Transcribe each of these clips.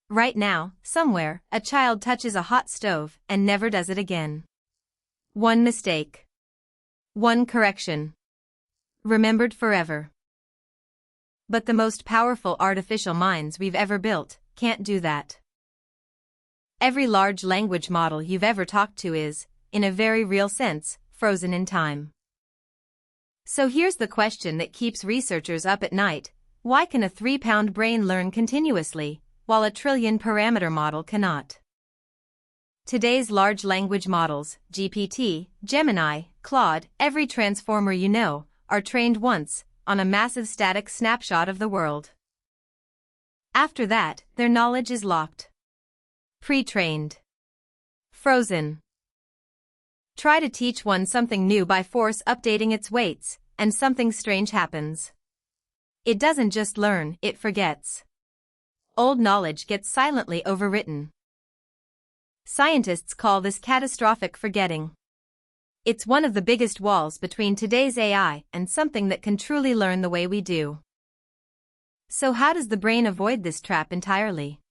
Right now, somewhere, a child touches a hot stove and never does it again. One mistake. One correction. Remembered forever. But the most powerful artificial minds we've ever built can't do that. Every large language model you've ever talked to is, in a very real sense, frozen in time. So here's the question that keeps researchers up at night: why can a 3-pound brain learn continuously, while a trillion-parameter model cannot? Today's large language models, GPT, Gemini, Claude, every transformer you know, are trained once, on a massive static snapshot of the world. After that, their knowledge is locked. Pre-trained. Frozen. Try to teach one something new by force updating its weights, and something strange happens. It doesn't just learn, it forgets. Old knowledge gets silently overwritten. Scientists call this catastrophic forgetting. It's one of the biggest walls between today's AI and something that can truly learn the way we do. So how does the brain avoid this trap entirely?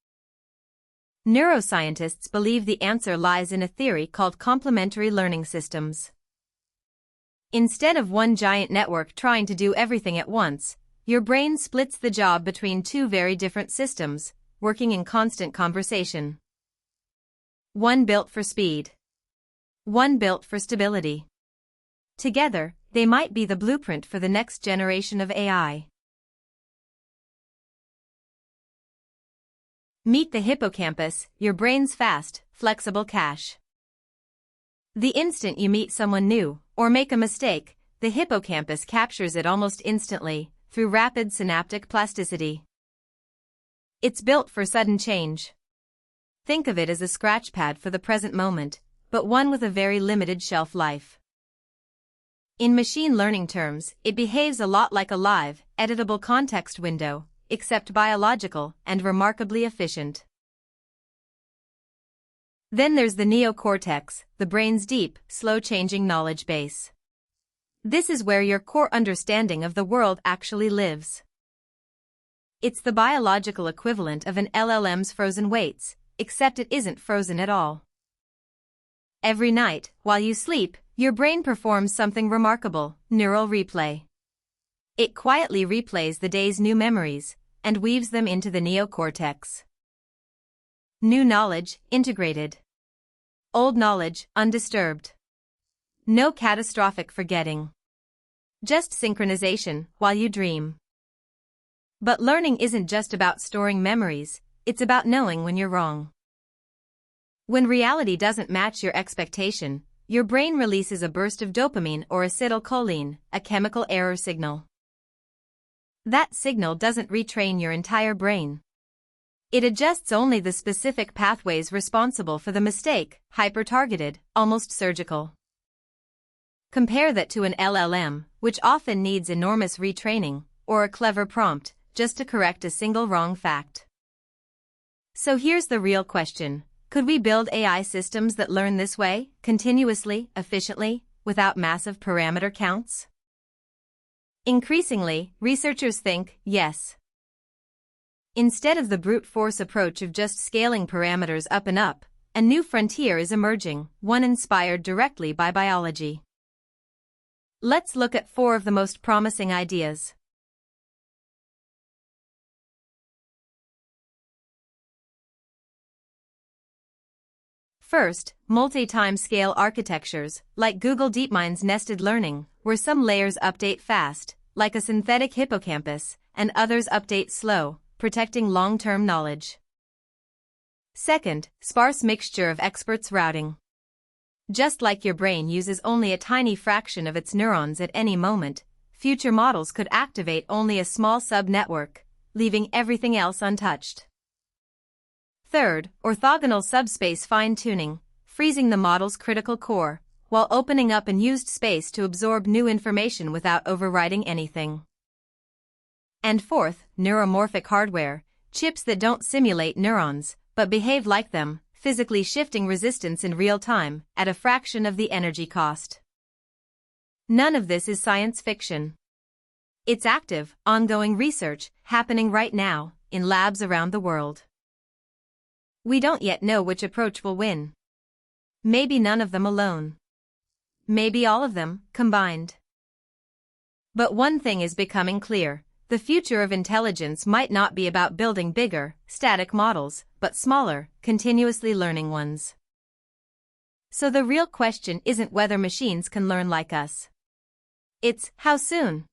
Neuroscientists believe the answer lies in a theory called complementary learning systems. Instead of one giant network trying to do everything at once, your brain splits the job between two very different systems, working in constant conversation. One built for speed. One built for stability. Together, they might be the blueprint for the next generation of AI. Meet the hippocampus, your brain's fast, flexible cache. The instant you meet someone new, or make a mistake, the hippocampus captures it almost instantly, through rapid synaptic plasticity. It's built for sudden change. Think of it as a scratchpad for the present moment, but one with a very limited shelf life. In machine learning terms, it behaves a lot like a live, editable context window, except biological and remarkably efficient. Then there's the neocortex, the brain's deep, slow-changing knowledge base. This is where your core understanding of the world actually lives. It's the biological equivalent of an LLM's frozen weights, except it isn't frozen at all. Every night, while you sleep, your brain performs something remarkable: neural replay. It quietly replays the day's new memories, and weaves them into the neocortex. New knowledge, integrated. Old knowledge, undisturbed. No catastrophic forgetting. Just synchronization, while you dream. But learning isn't just about storing memories, it's about knowing when you're wrong. When reality doesn't match your expectation, your brain releases a burst of dopamine or acetylcholine, a chemical error signal. That signal doesn't retrain your entire brain. It adjusts only the specific pathways responsible for the mistake, hyper-targeted, almost surgical. Compare that to an LLM, which often needs enormous retraining, or a clever prompt, just to correct a single wrong fact. So here's the real question: could we build AI systems that learn this way, continuously, efficiently, without massive parameter counts? Increasingly, researchers think, yes. Instead of the brute force approach of just scaling parameters up and up, a new frontier is emerging, one inspired directly by biology. Let's look at 4 of the most promising ideas. First, multi-time scale architectures, like Google DeepMind's nested learning, where some layers update fast, like a synthetic hippocampus, and others update slow, protecting long-term knowledge. Second, sparse mixture of experts routing. Just like your brain uses only a tiny fraction of its neurons at any moment, future models could activate only a small subnetwork, leaving everything else untouched. Third, orthogonal subspace fine-tuning, freezing the model's critical core, while opening up unused space to absorb new information without overriding anything. And fourth, neuromorphic hardware, chips that don't simulate neurons, but behave like them, physically shifting resistance in real time, at a fraction of the energy cost. None of this is science fiction. It's active, ongoing research, happening right now, in labs around the world. We don't yet know which approach will win. Maybe none of them alone. Maybe all of them, combined. But one thing is becoming clear. The future of intelligence might not be about building bigger, static models, but smaller, continuously learning ones. So the real question isn't whether machines can learn like us. It's, how soon?